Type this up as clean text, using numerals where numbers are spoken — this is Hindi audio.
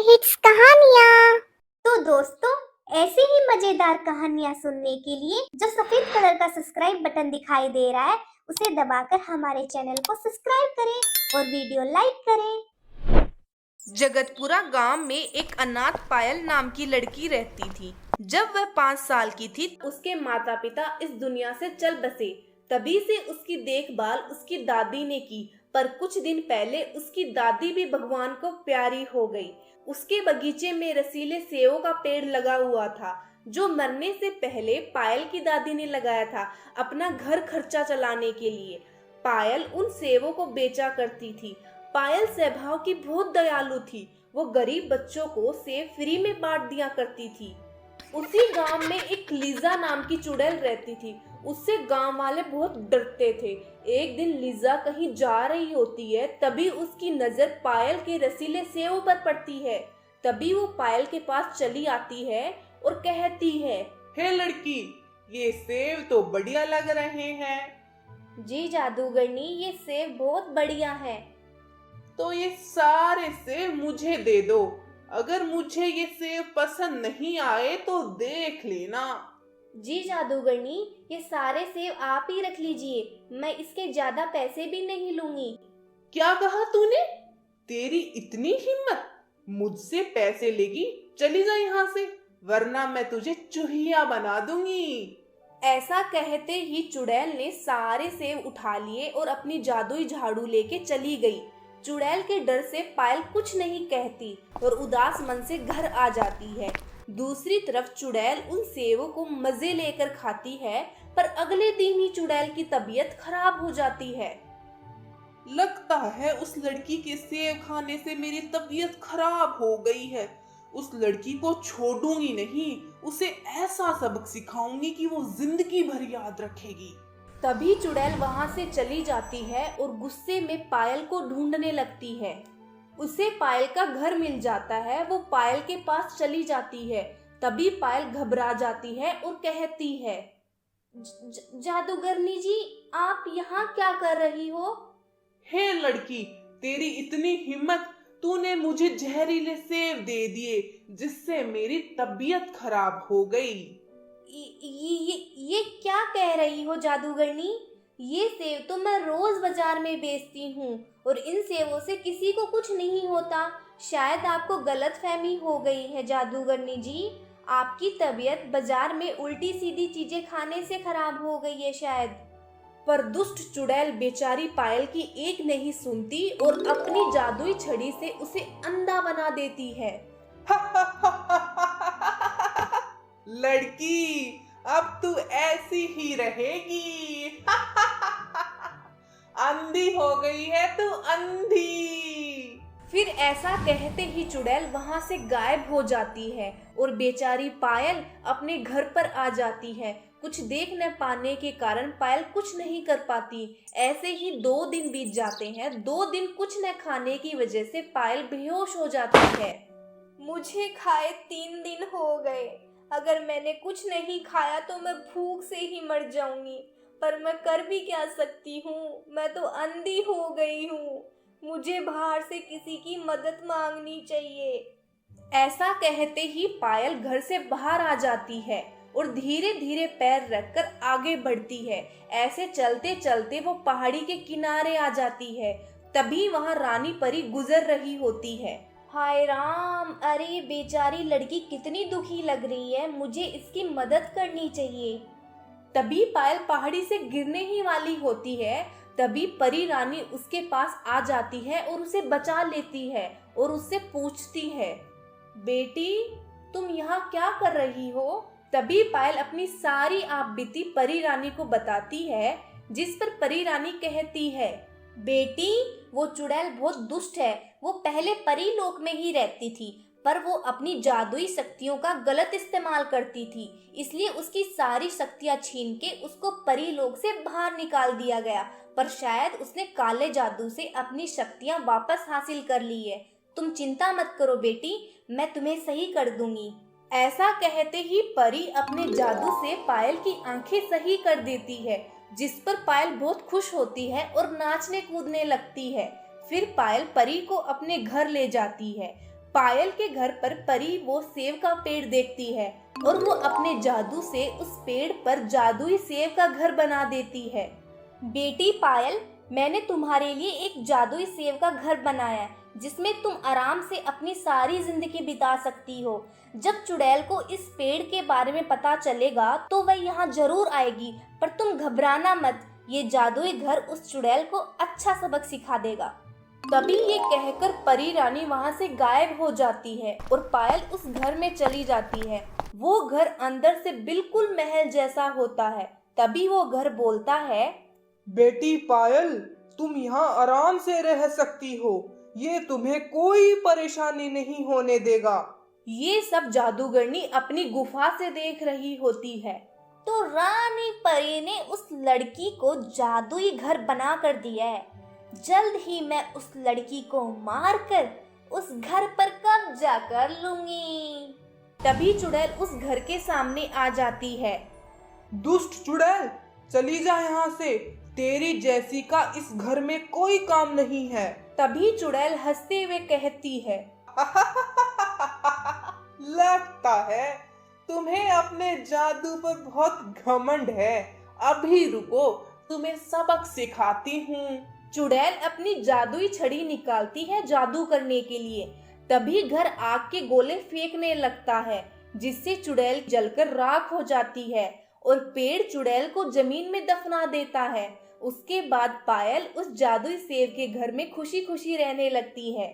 हिट्स कहानियाँ। तो दोस्तों, ऐसी ही मजेदार कहानियाँ सुनने के लिए जो सफेद कलर का सब्सक्राइब बटन दिखाई दे रहा है उसे दबाकर हमारे चैनल को सब्सक्राइब करें और वीडियो लाइक करें। जगतपुरा गांव में एक अनाथ पायल नाम की लड़की रहती थी। जब वह 5 साल की थी, उसके माता पिता इस दुनिया से चल बसे। तभी से उसकी देखभाल उसकी दादी ने की, पर कुछ दिन पहले उसकी दादी भी भगवान को प्यारी हो गई। उसके बगीचे में रसीले सेवों का पेड़ लगा हुआ था, जो मरने से पहले पायल की दादी ने लगाया था, अपना घर खर्चा चलाने के लिए। पायल उन सेवों को बेचा करती थी। पायल स्वभाव की बहुत दयालु थी। वो गरीब बच्चों को सेब फ्री में बांट दिया करती थी। उसी गांव में एक लीजा नाम की चुड़ैल रहती थी। उससे गांव वाले बहुत डरते थे। एक दिन लीजा कहीं जा रही होती है, तभी उसकी नजर पायल के रसीले सेवों पर पड़ती है। तभी वो पायल के पास चली आती है और कहती है, हे लड़की, ये सेब तो बढ़िया लग रहे हैं। जी जादूगरनी, ये सेब बहुत बढ़िया है। तो ये सारे सेब मुझे दे दो। अगर मुझे ये सेब पसंद नहीं आए तो देख लेना। जी जादूगरनी, ये सारे सेब आप ही रख लीजिए, मैं इसके ज्यादा पैसे भी नहीं लूंगी। क्या कहा तूने? तेरी इतनी हिम्मत, मुझसे पैसे लेगी? चली जा यहाँ से, वरना मैं तुझे चूहिया बना दूंगी। ऐसा कहते ही चुड़ैल ने सारे सेब उठा लिए और अपनी जादुई झाड़ू लेके चली गई। चुड़ैल के डर से पायल कुछ नहीं कहती और उदास मन से घर आ जाती है। दूसरी तरफ चुड़ैल उन सेवों को मजे लेकर खाती है, पर अगले दिन ही चुड़ैल की तबीयत खराब हो जाती है। लगता है उस लड़की के सेब खाने से मेरी तबीयत खराब हो गई है। उस लड़की को छोड़ूंगी नहीं, उसे ऐसा सबक सिखाऊंगी कि वो जिंदगी भर याद रखेगी। तभी चुड़ैल वहां से चली जाती है और गुस्से में पायल को ढूंढने लगती है। उसे पायल का घर मिल जाता है। वो पायल के पास चली जाती है। तभी पायल घबरा जाती है और कहती है, जादूगरनी जी, आप यहाँ क्या कर रही हो? हे लड़की, तेरी इतनी हिम्मत, तूने मुझे जहरीले सेब दे दिए, जिससे मेरी तबीयत खराब हो गई। ये क्या कह रही हो जादूगरनी? ये सेब तो मैं रोज बाजार में बेचती हूँ और इन सेबों से किसी को कुछ नहीं होता। शायद आपको गलतफहमी हो गई है जादूगरनी जी। आपकी तबीयत बाजार में उल्टी सीधी चीजें खाने से खराब हो गई है शायद। पर दुष्ट चुड़ैल बेचारी पायल की एक नहीं सुनती और अपनी जादुई छड़ी से उसे अंधा बना देती है। लड़की, अब तू ऐसी ही रहेगी। अंधी हो गई है तू, अंधी। फिर ऐसा कहते ही चुड़ैल वहां से गायब हो जाती है और बेचारी पायल अपने घर पर आ जाती है। कुछ देख न पाने के कारण पायल कुछ नहीं कर पाती। ऐसे ही 2 दिन बीत जाते हैं। 2 दिन कुछ न खाने की वजह से पायल बेहोश हो जाती है। मुझे खाए 3 दिन हो गए। अगर मैंने कुछ नहीं खाया तो मैं भूख से ही मर जाऊंगी, पर मैं कर भी क्या सकती हूँ? मैं तो अंधी हो गई हूँ। मुझे बाहर से किसी की मदद मांगनी चाहिए। ऐसा कहते ही पायल घर से बाहर आ जाती है और धीरे धीरे पैर रखकर आगे बढ़ती है। ऐसे चलते चलते वो पहाड़ी के किनारे आ जाती है। तभी वहाँ रानी परी गुजर रही होती है। हाय राम, अरे बेचारी लड़की कितनी दुखी लग रही है, मुझे इसकी मदद करनी चाहिए। तभी पायल पहाड़ी से गिरने ही वाली होती है। तभी परी रानी उसके पास आ जाती है और उसे बचा लेती है और उससे पूछती है, बेटी, तुम यहाँ क्या कर रही हो? तभी पायल अपनी सारी आपबीती परी रानी को बताती है, जिस पर परी रानी कहती है, बेटी, वो चुड़ैल बहुत दुष्ट है। वो पहले परी लोक में ही रहती थी, पर वो अपनी जादुई शक्तियों का गलत इस्तेमाल करती थी, इसलिए उसकी सारी शक्तियां छीन के उसको परी लोक से बाहर निकाल दिया गया। पर शायद उसने काले जादू से अपनी शक्तियां वापस हासिल कर ली है। तुम चिंता मत करो बेटी, मैं तुम्हें सही कर दूंगी। ऐसा कहते ही परी अपने जादू से पायल की आंखें सही कर देती है, जिस पर पायल बहुत खुश होती है और नाचने कूदने लगती है। फिर पायल परी को अपने घर ले जाती है। पायल के घर पर परी वो सेब का पेड़ देखती है और वो अपने जादू से उस पेड़ पर जादुई सेब का घर बना देती है। बेटी पायल, मैंने तुम्हारे लिए एक जादुई सेब का घर बनाया है जिसमें तुम आराम से अपनी सारी जिंदगी बिता सकती हो। जब चुड़ैल को इस पेड़ के बारे में पता चलेगा तो वह यहाँ जरूर आएगी, पर तुम घबराना मत, ये जादुई घर उस चुड़ैल को अच्छा सबक सिखा देगा। तभी ये कहकर परी रानी वहाँ से गायब हो जाती है और पायल उस घर में चली जाती है। वो घर अंदर से बिल्कुल महल जैसा होता है। तभी वो घर बोलता है, बेटी पायल, तुम यहाँ आराम से रह सकती हो, ये तुम्हें कोई परेशानी नहीं होने देगा। ये सब जादूगरनी अपनी गुफा से देख रही होती है। तो रानी परी ने उस लड़की को जादुई घर बना कर दिया है। जल्द ही मैं उस लड़की को मारकर उस घर पर कब्जा कर लूंगी। तभी चुड़ैल उस घर के सामने आ जाती है। दुष्ट चुड़ैल, चली जा यहाँ से, तेरी जैसी का इस घर में कोई काम नहीं है। तभी चुड़ैल हंसते हुए कहती है, लगता है तुम्हें अपने जादू पर बहुत घमंड है। अभी रुको, तुम्हें सबक सिखाती हूँ। चुड़ैल अपनी जादुई छड़ी निकालती है जादू करने के लिए। तभी घर आग के गोले फेंकने लगता है, जिससे चुड़ैल जलकर राख हो जाती है और पेड़ चुड़ैल को जमीन में दफना देता है। उसके बाद पायल उस जादुई सेब के घर में खुशी खुशी रहने लगती है।